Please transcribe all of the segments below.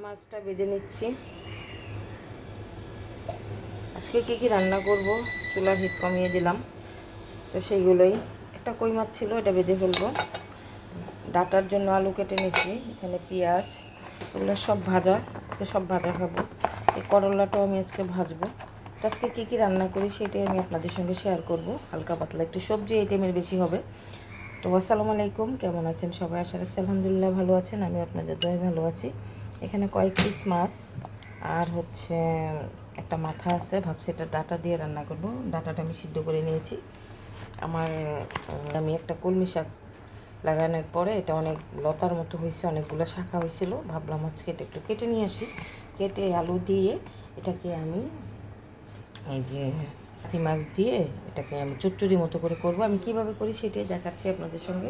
মাছটা ভেজে নিচ্ছি। আজকে কী রান্না করব, চুলার হিট কমিয়ে দিলাম, তো সেইগুলোই। একটা কই মাছ ছিল, এটা ভেজে ফেলবো। ডাটার জন্য আলু কেটে নিচ্ছি, এখানে পেঁয়াজ, এগুলো সব ভাজা। আজকে সব ভাজা খাবো। এই করলাটাও আমি আজকে ভাজবো। তো আজকে কী রান্না করি সেটাই আমি আপনাদের সঙ্গে শেয়ার করব। হালকা পাতলা একটু সবজি আইটেমের বেশি হবে। তো আসসালামু আলাইকুম, কেমন আছেন সবাই? আশা রাখছি আলহামদুলিল্লাহ ভালো আছেন। আমি আপনাদের দয়ায় ভালো আছি। এখানে কয়েক পিস মাছ আর একটা মাথা আছে, ভাবছি এটা ডাটা দিয়ে রান্না করব। ডাটাটা আমি সিদ্ধ করে নিয়েছি। আমি একটা কলমি শাক লাগানোর পরে এটা অনেক লতার মতো হয়েছে, অনেকগুলো শাখা হয়েছিল। ভাবলাম আজকে এটা একটু কেটে নিয়ে আসি। কেটে আলু দিয়ে এটাকে আমি এই যে পুঁটি মাছ দিয়ে এটাকে আমি চচ্চড়ি মতো করে করব। আমি কিভাবে করি সেটাই দেখাচ্ছি আপনাদের সঙ্গে।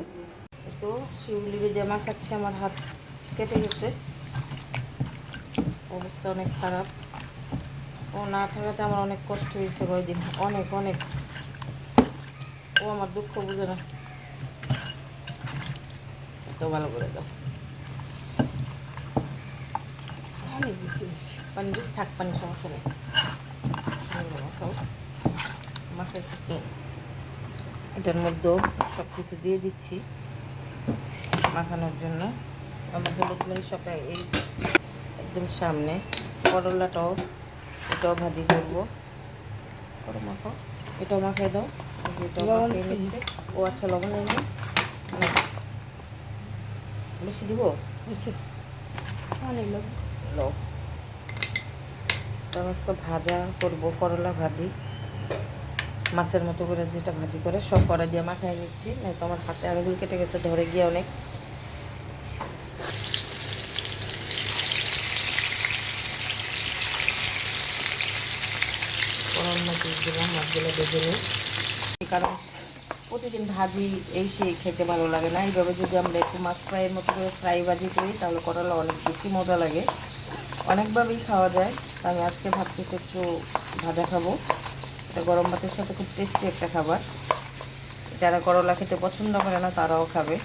তো শিউলি দিয়ে মাখাচ্ছি, আমার হাত কেটে গেছে, অবস্থা অনেক খারাপ। ও না থাকাতে আমার অনেক কষ্ট হয়েছে কয়েকদিন, অনেক অনেক। ও আমার দুঃখ বুঝে না। এত ভালো করে দাও, পানি বেশি বেশি, পানি বেশি থাক, পানি সমস্যা নেই। মাখাইতেছি, এটার মধ্যেও সব কিছু দিয়ে দিচ্ছি মাখানোর জন্য। আমার হলুদ মরিচ সব এই একদম সামনে। করলাটাও, এটাও ভাজি করবো। করো মাখো, এটাও মাখিয়ে দাও। এটাও মাখিয়ে নিচ্ছে। ও আচ্ছা, লবণ নেই না, বেশি দিব, অনেক লো। তো আজকে ভাজা করব, করলা ভাজি, মাছের মতো করে যেটা ভাজি করে সব কড়া দিয়ে মাখাই নিচ্ছি। নয়তো আমার হাতে আঙুল কেটে গেছে, ধরে গিয়ে অনেক। করলা পিস দিলাম, মাছগুলো ভেজে নিই। কারণ প্রতিদিন ভাজি এই সেই খেতে ভালো লাগে না। এইভাবে যদি আমরা একটু মাছ ফ্রাইয়ের মতো করে ফ্রাই ভাজি করি তাহলে করলা অনেক বেশি মজা লাগে, অনেকভাবেই খাওয়া যায়। তো আমি আজকে ভাবতেছি একটু ভাজা খাবো। এটা গরম ভাতের সাথে খুব টেস্টি একটা খাবার। যারা করলা খেতে পছন্দ করে না তারাও খাবে।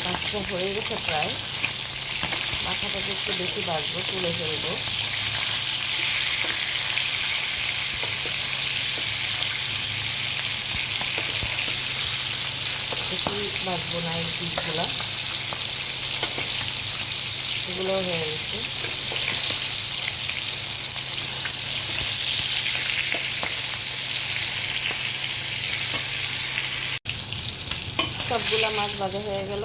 মাছটা হয়ে গেছে প্রায়, মাথাটাকে একটু বেশি ভাজবো, তুলে ফেলবো। বেশি ভাজবো না, এই পিসগুলো, এগুলো হয়ে গেছে। সবগুলা মাছ ভাজা হয়ে গেল।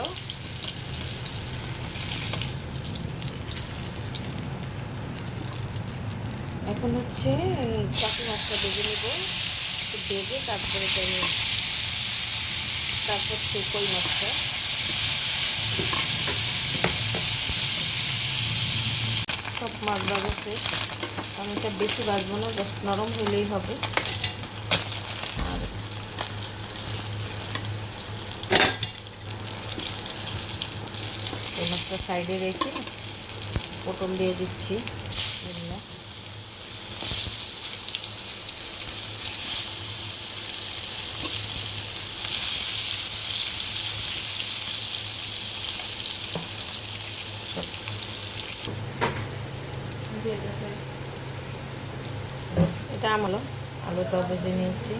এখন চাকু মাছটা ভেজে নেব। ভেজে তারপরে তারপর কই মাছটা সব মাছ ভাজা শেষ। আমি এটা বেশি ভাজবো না, জাস্ট নরম হলেই হবে। আর এই মাছটা সাইডে রেখে পটল দিয়ে দিচ্ছি। এটা আলুটাও ভেজে নিয়েছি।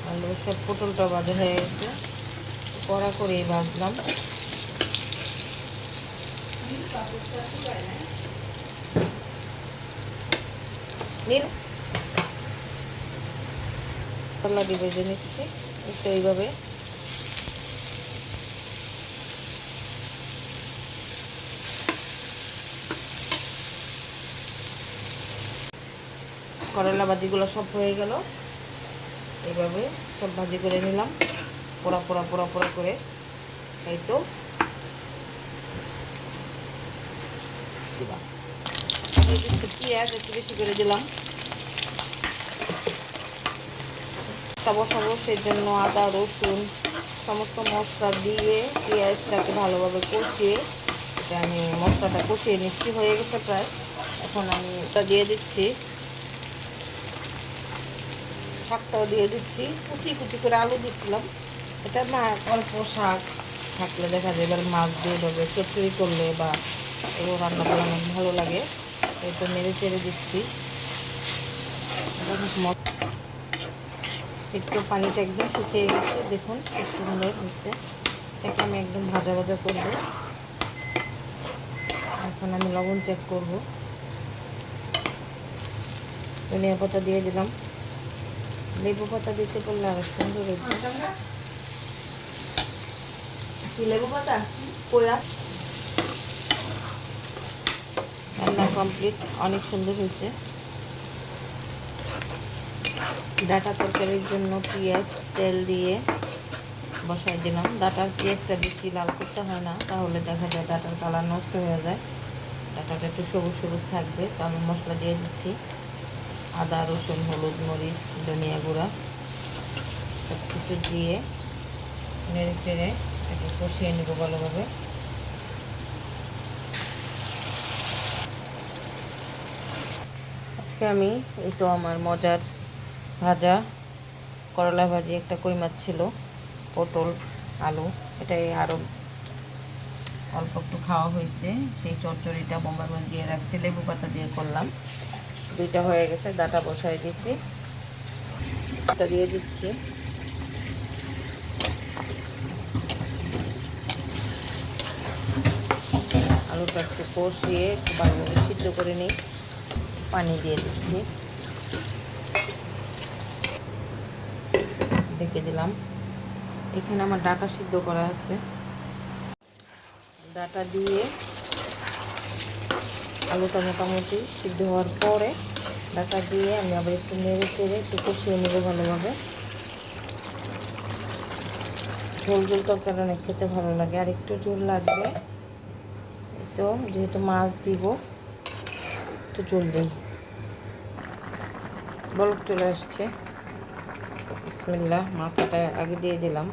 আলু সব, পটলটা ভাজা হয়ে গেছে, কড়া করেই ভাজলাম। করলা দিয়ে ভেজে নিচ্ছি একটু এইভাবে। করলা ভাজিগুলো সব হয়ে গেল, এইভাবে সব ভাজি করে নিলাম, পোড়া পোড়া পোড়া পোড়া করে। এই তো দিলাম পেঁয়াজ একটু বেশি করে দিলাম। বসাবো, সেই জন্য আদা রসুন সমস্ত মশলা দিয়ে পেঁয়াজটাকে ভালোভাবে কষিয়ে এটা আমি মশলাটা কষিয়ে নিচ্ছি। হয়ে গেছে প্রায়। এখন আমি এটা দিয়ে দিচ্ছি। শাকটাও দিয়ে দিচ্ছি, কুচি কুচি করে আলু দিচ্ছিলাম। এটা না অল্প শাক থাকলে দেখা যায় এবার মাছ দিয়ে দেবে চচ্চড়ি করলে বা এগুলো রান্না করলে অনেক ভালো লাগে। এই তো নেড়ে চেড়ে দিচ্ছি। একটু পানিটা একদম শুকিয়ে গেছে, দেখুন খুব সুন্দর হচ্ছে। এটাকে আমি একদম ভাজা ভাজা করবো। এখন আমি লবণ চেক করব। ধনিয়া পাতা দিয়ে দিলাম, লেবু পাতা দিতে পারলে আরো সুন্দর হয়েছে। কি লেবু পাতা কোয়া রান্না কমপ্লিট, অনেক সুন্দর হয়েছে। ডাটা তরকারির জন্য পেঁয়াজ তেল দিয়ে বসাই দিলাম। ডাটার পেঁয়াজটা বেশি লাল করতে হয় না, তাহলে দেখা যায় ডাটার কালার নষ্ট হয়ে যায়। ডাটাটা একটু সবুজ সবুজ থাকবে। তো আমি মশলা দিয়ে দিচ্ছি, আদা রসুন হলুদ মরিচ ধনিয়া গুঁড়া সব কিছু দিয়ে নেড়ে চেড়ে একটু কষিয়ে নেবো ভালোভাবে। আজকে আমি এই তো আমার মজার ভাজা করলা ভাজি, একটা কই মাছ ছিল, পটল আলু, এটাই আরও অল্প একটু খাওয়া হয়েছে। সেই চচ্চড়িটা বোম্বাই মাছ দিয়ে রাখছি, লেবু পাতা দিয়ে করলাম। দুইটা হয়ে গেছে, ডাটা বসাই দিচ্ছি, ডাটা দিয়ে দিচ্ছি। আলুটা একটু কষিয়ে একটু ভালোভাবে সিদ্ধ করে নিই, পানি দিয়ে দিচ্ছি, ঢেকে দিলাম। এখানে আমার ডাটা সিদ্ধ করা আছে, ডাটা দিয়ে আলুটা মোটামুটি সিদ্ধ হওয়ার পরে ডাটা দিয়ে আমি আবার একটু নেড়ে চেড়ে একটু কষিয়ে নেব ভালোভাবে। ঝোল ঝোল তরকারি অনেক খেতে ভালো লাগে, আর একটু ঝোল লাগবে। তো যেহেতু মাছ দিব একটু ঝোল দিই। বলক চলে আসছে, বিসমিল্লাহ। মাথাটা আগে দিয়ে দিলাম।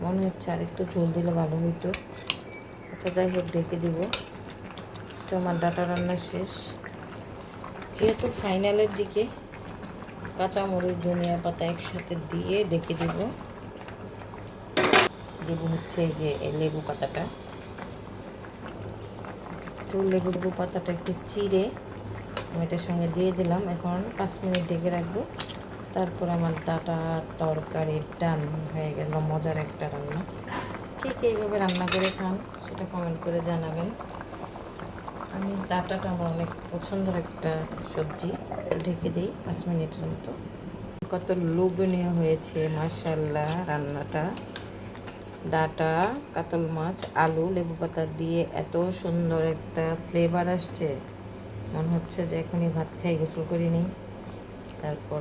মনে হচ্ছে আর একটু ঝোল দিলে ভালো হইতো। আচ্ছা যাই হোক, ঢেকে দিব। তো আমার ডাটা রান্না শেষ। যেহেতু ফাইনালের দিকে কাঁচামরিচ ধনিয়া পাতা একসাথে দিয়ে ঢেকে দিব। দেব হচ্ছে এই যে লেবু পাতাটা। তো লেবু পাতাটা একটু চিড়ে আমি এটার সঙ্গে দিয়ে দিলাম। এখন 5 মিনিট ঢেকে রাখবো। তারপর আমার ডাটা তরকারির ডান হয়ে গেল। মজার একটা রান্না। কে কে এইভাবে রান্না করে খান সেটা কমেন্ট করে জানাবেন। আমি ডাটাটা আমার অনেক পছন্দের একটা সবজি। ঢেকে দিই 5 মিনিটের মতো। কত লোভনীয় হয়েছে মাশাআল্লাহ রান্নাটা। ডাটা কাতল মাছ আলু লেবু পাতা দিয়ে এত সুন্দর একটা ফ্লেভার আসছে, মনে হচ্ছে যে এখনই ভাত খাই, গোসল করে নিই, তারপর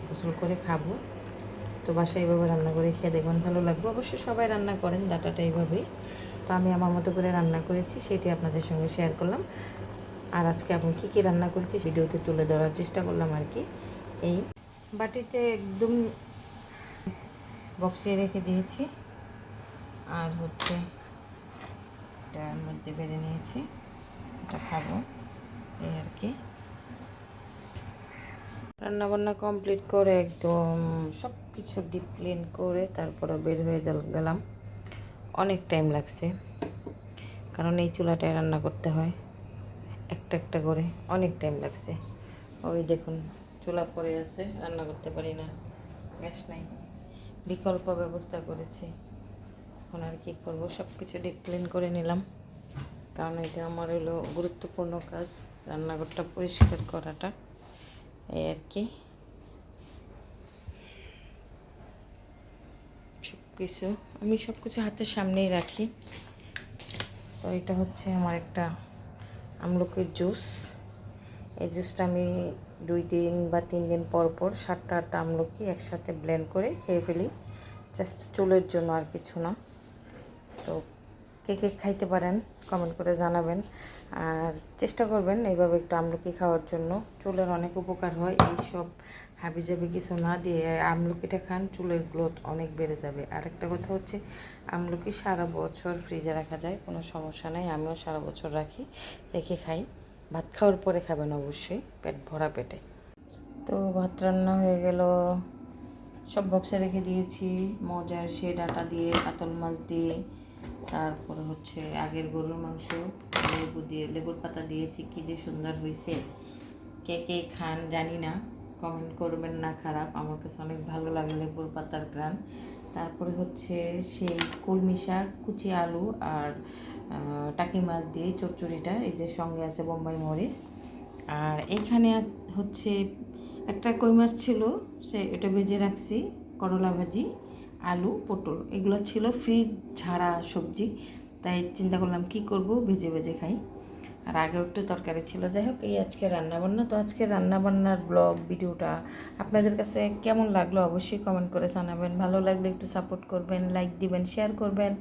গোসল করে খাবো। তো বাসায় এইভাবে রান্না করে খেয়ে দেখবেন ভালো লাগবে। অবশ্যই সবাই রান্না করেন ডাটাটা এইভাবেই। তো আমি আমার মতো করে রান্না করেছি, সেটি আপনাদের সঙ্গে শেয়ার করলাম। আর আজকে আমি কী কী রান্না করেছি ভিডিওতে তুলে ধরার চেষ্টা করলাম আর কি। এই বাটিতে একদম বক্সে রেখে দিয়েছি, আর হচ্ছে এটার মধ্যে বেড়ে নিয়েছি, এটা খাবো এই আর কি। রান্নাবান্না কমপ্লিট করে একদম সব কিছু ডিপ ক্লিন করে তারপরে বের হয়ে গেলাম। অনেক টাইম লাগছে, কারণ এই চুলাটায় রান্না করতে হয় একটা একটা করে, অনেক টাইম লাগছে। ওই দেখুন চুলা পড়ে আছে, রান্না করতে পারি না, গ্যাস নাই, বিকল্প ব্যবস্থা করেছি। এখন আর কী করবো, সব কিছু ডিপ ক্লিন করে নিলাম, কারণ এটা আমার হলো গুরুত্বপূর্ণ কাজ, রান্নাঘরটা পরিষ্কার করাটা, এই আর কি। আমি সব কিছু হাতের সামনেই রাখি। তো এটা হচ্ছে আমার একটা আমলকির জুস। এই জুসটা আমি 2 দিন বা 3 দিন পর পর 7টা-8টা আমলকি একসাথে ব্লেন্ড করে খেয়ে ফেলি, জাস্ট চুলের জন্য, আর কিছু না। তো কে কে খাইতে পারেন কমেন্ট করে জানাবেন, আর চেষ্টা করবেন এইভাবে একটু আমলকি খাওয়ার জন্য। চুলের অনেক উপকার হয়, এই সব হাবিজাবি কিছু না দিয়ে আমলকিটা খান, চুলের গ্রোথ অনেক বেড়ে যাবে। আরেকটা কথা হচ্ছে আমলকি সারা বছর ফ্রিজে রাখা যায়, কোনো সমস্যা নেই। আমিও সারা বছর রেখে খাই। ভাত খাওয়ার পরে খাবেন অবশ্যই, পেট ভরা পেটে। তো ভাত রান্না হয়ে গেল, সব বক্সে রেখে দিয়েছি। মজার সে ডাটা দিয়ে, কাতল মাছ দিয়ে, তারপরে হচ্ছে আগের গরুর মাংস, লেবুর পাতা দিয়েছি। কি যে সুন্দর হয়েছে! কে কে খান জানি না, কমেন্ট করবেন না। খারাপ, আমার কাছে অনেক ভালো লাগে লেবুর পাতার গ্রান। তারপরে হচ্ছে সেই কলমি শাক, কুচি আলু আর টাকি মাছ দিয়ে চচ্চড়িটা, এই যে সঙ্গে আছে বোম্বাই মরিচ। আর এইখানে হচ্ছে একটা কই মাছ ছিল, এটা ভেজে রাখছি। করলা ভাজি, আলু, পটল, এগুলো ছিল ফ্রিজ ঝাড়া সবজি, তাই চিন্তা করলাম কি করব, ভেজে ভেজে খাই। আর আগেও একটু তরকারি ছিল। যাই হোক, এই আজকে রান্নাবান্না। তো আজকে রান্নাবান্নার ব্লগ ভিডিওটা আপনাদের কাছে কেমন লাগলো অবশ্যই কমেন্ট করে জানাবেন। ভালো লাগলে একটু সাপোর্ট করবেন, লাইক দিবেন, শেয়ার করবেন।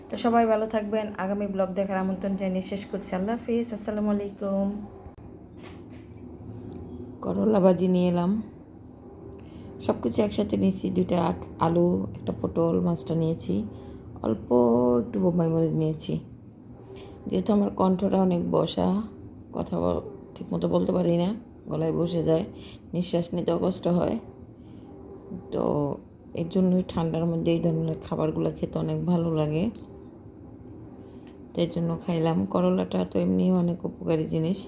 তো সবাই ভালো থাকবেন। আগামী ব্লগ দেখার আমন্ত্রণ জানিয়ে শেষ করছি। আল্লাহ হাফিজ, আসসালামু আলাইকুম। করলা ভাজি নিয়ে এলাম, সব কিছু একসাথে নিয়েছি। 2টা আলু, একটা পটল, মাছটা নিয়েছি। অল্প একটু বোম্বাই মরিচ নিয়েছি। যেহেতু আমার কণ্ঠটা অনেক বসা, কথা ঠিকমতো বলতে পারি না, গলায় বসে যায়, নিঃশ্বাস নিতেও কষ্ট হয়। তো এর জন্যই ঠান্ডার মধ্যে এই ধরনের খাবারগুলো খেতে অনেক ভালো লাগে, তাই জন্য খাইলাম। করলাটা তো এমনিও অনেক উপকারী জিনিস,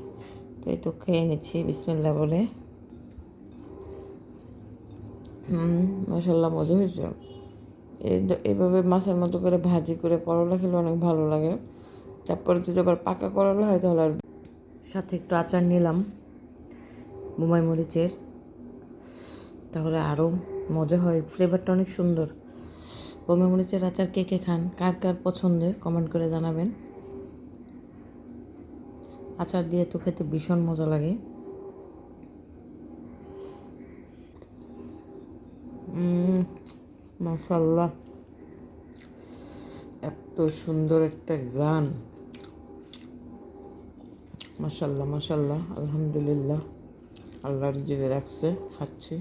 তো এই তো খেয়ে নিচ্ছি বিসমিল্লাহ বলে। মাশাআল্লাহ, মজা হয়েছে। এইভাবে মাছের মতো করে ভাজি করে করলা খেলে অনেক ভালো লাগে। তারপরে যদি আবার পাকা করলা হয় তাহলে আর। সাথে একটু আচার নিলাম বোম্বাই মরিচের, তাহলে আরও মজা হয়, ফ্লেভারটা অনেক সুন্দর। বোম্বাই মরিচের আচার কে কে খান, কার কার পছন্দের কমেন্ট করে জানাবেন। আচার দিয়ে তো খেতে ভীষণ মজা লাগে। মাশাআল্লাহ, এত সুন্দর একটা গান! মাশাআল্লাহ মাশাআল্লাহ, আলহামদুলিল্লাহ, আল্লাহ রিজিকে রাখছে, খাচ্ছি।